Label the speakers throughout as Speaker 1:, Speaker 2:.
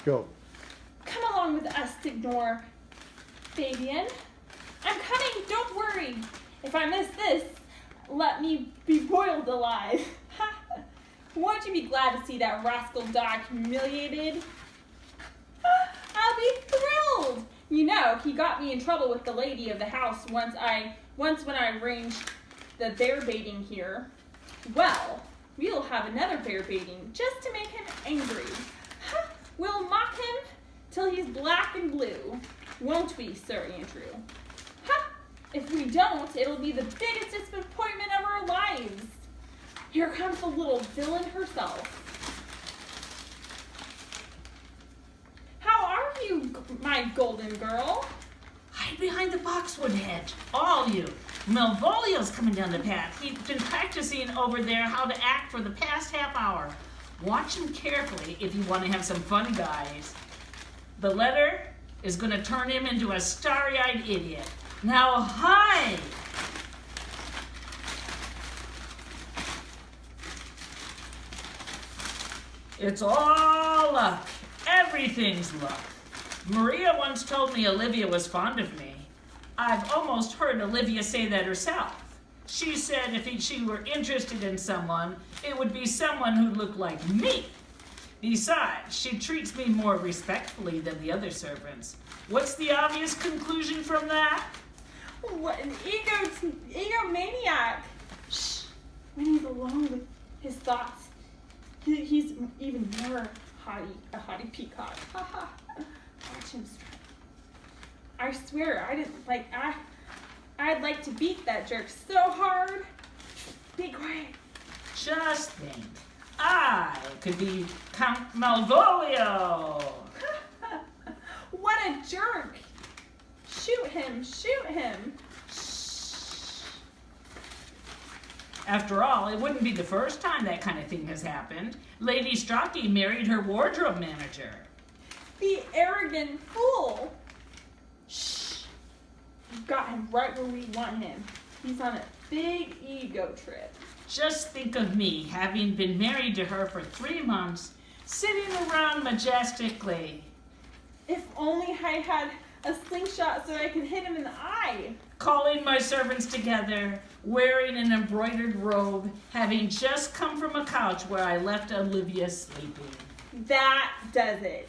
Speaker 1: Go.
Speaker 2: Come along with us, Signor Fabian. I'm coming, don't worry. If I miss this, let me be boiled alive. Won't you be glad to see that rascal dog humiliated? I'll be thrilled. You know, he got me in trouble with the lady of the house once when I arranged the bear baiting here. Well, we'll have another bear baiting just to make him angry. We'll mock him till he's black and blue. Won't we, Sir Andrew? If we don't, it'll be the biggest disappointment of our lives. Here comes the little villain herself. How are you, my golden girl?
Speaker 3: Hide behind the boxwood hedge, all you. Malvolio's coming down the path. He's been practicing over there how to act for the past half hour. Watch him carefully if you want to have some fun, guys. The letter is going to turn him into a starry-eyed idiot. Now hide! It's all luck. Everything's luck. Maria once told me Olivia was fond of me. I've almost heard Olivia say that herself. She said if she were interested in someone, it would be someone who looked like me. Besides, she treats me more respectfully than the other servants. What's the obvious conclusion from that?
Speaker 2: What an egomaniac. Shh. When he's alone with his thoughts, he's even more a haughty peacock. Watch him strike. I swear, I'd like to beat that jerk so hard. Be quiet.
Speaker 3: Just think, I could be Count Malvolio.
Speaker 2: What a jerk. Shoot him, shoot him.
Speaker 3: Shh. After all, it wouldn't be the first time that kind of thing has happened. Lady Strachey married her wardrobe manager.
Speaker 2: The arrogant fool. Shh. We've got him right where we want him. He's on a big ego trip.
Speaker 3: Just think of me having been married to her for 3 months, sitting around majestically.
Speaker 2: If only I had a slingshot so I could hit him in the eye.
Speaker 3: Calling my servants together, wearing an embroidered robe, having just come from a couch where I left Olivia sleeping.
Speaker 2: That does it.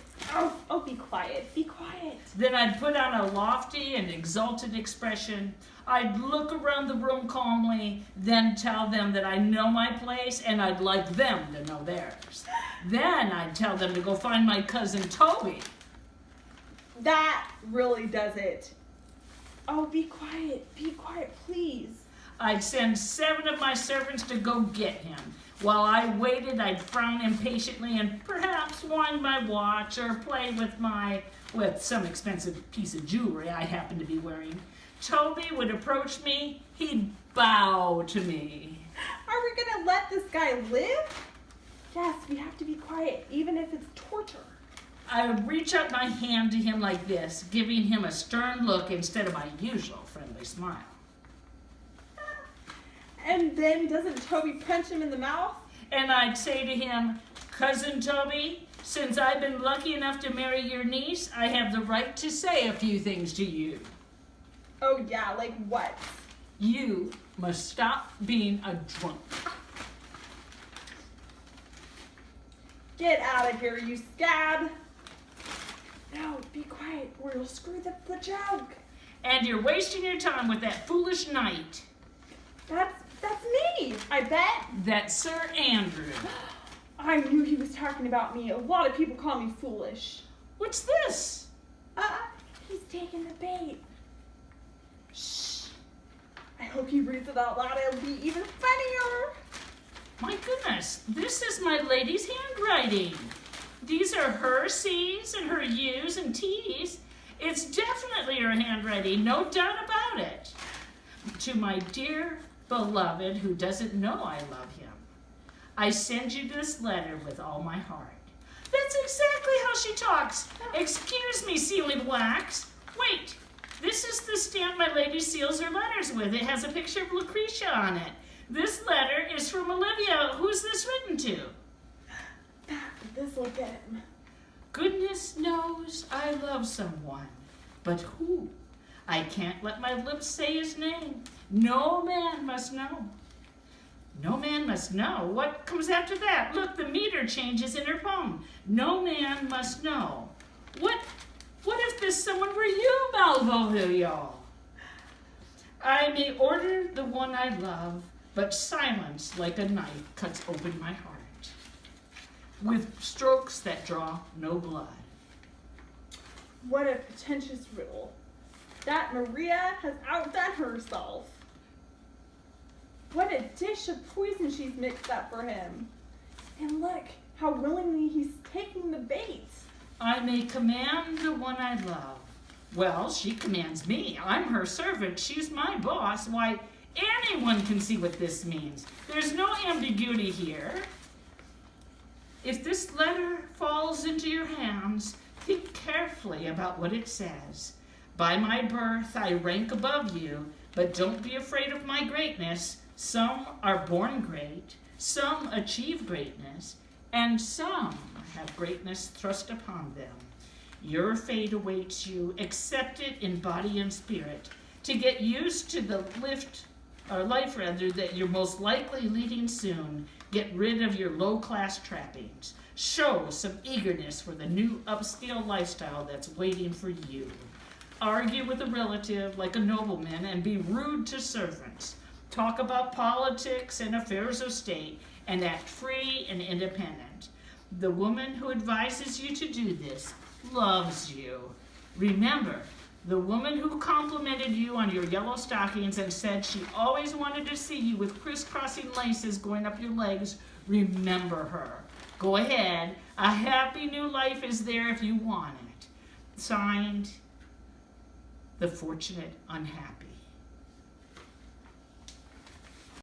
Speaker 2: Oh, be quiet, be quiet.
Speaker 3: Then I'd put on a lofty and exalted expression. I'd look around the room calmly, then tell them that I know my place and I'd like them to know theirs. Then I'd tell them to go find my cousin Toby.
Speaker 2: That really does it. Oh, be quiet, please.
Speaker 3: I'd send 7 of my servants to go get him. While I waited, I'd frown impatiently and perhaps wind my watch or play with some expensive piece of jewelry I happened to be wearing. Toby would approach me, he'd bow to me.
Speaker 2: Are we gonna let this guy live? Yes, we have to be quiet, even if it's torture.
Speaker 3: I would reach out my hand to him like this, giving him a stern look instead of my usual friendly smile.
Speaker 2: And then doesn't Toby punch him in the mouth?
Speaker 3: And I'd say to him, Cousin Toby, since I've been lucky enough to marry your niece, I have the right to say a few things to you.
Speaker 2: Oh yeah, like what?
Speaker 3: You must stop being a drunk.
Speaker 2: Get out of here, you scab. No, be quiet or you'll screw up the joke.
Speaker 3: And you're wasting your time with that foolish knight.
Speaker 2: That's me, I bet.
Speaker 3: That's Sir Andrew.
Speaker 2: I knew he was talking about me. A lot of people call me foolish.
Speaker 3: What's this?
Speaker 2: He's taking the bait. Shh. I hope he reads it out loud. It'll be even funnier.
Speaker 3: My goodness, this is my lady's handwriting. These are her C's and her U's and T's. It's definitely her handwriting, no doubt about it. To my dear beloved who doesn't know I love him, I send you this letter with all my heart. That's exactly how she talks. Excuse me, sealing wax. Wait, this is the stamp my lady seals her letters with. It has a picture of Lucretia on it. This letter is from Olivia. Who's this written to?
Speaker 2: This'll get him.
Speaker 3: Goodness knows I love someone, but who? I can't let my lips say his name. No man must know. No man must know. What comes after that? Look, the meter changes in her poem. No man must know. What if this someone were you, Malvolio? I may order the one I love, but silence like a knife cuts open my heart, with strokes that draw no blood.
Speaker 2: What a pretentious riddle. That Maria has outdone herself. What a dish of poison she's mixed up for him. And look how willingly he's taking the bait.
Speaker 3: I may command the one I love. Well, she commands me. I'm her servant. She's my boss. Why, anyone can see what this means. There's no ambiguity here. If this letter falls into your hands, think carefully about what it says. By my birth, I rank above you, but don't be afraid of my greatness. Some are born great, some achieve greatness, and some have greatness thrust upon them. Your fate awaits you. Accept it in body and spirit. To get used to the life that you're most likely leading soon, get rid of your low-class trappings. Show some eagerness for the new upscale lifestyle that's waiting for you. Argue with a relative like a nobleman and be rude to servants. Talk about politics and affairs of state and act free and independent. The woman who advises you to do this loves you. Remember, the woman who complimented you on your yellow stockings and said she always wanted to see you with crisscrossing laces going up your legs, remember her. Go ahead. A happy new life is there if you want it. Signed, The Fortunate Unhappy.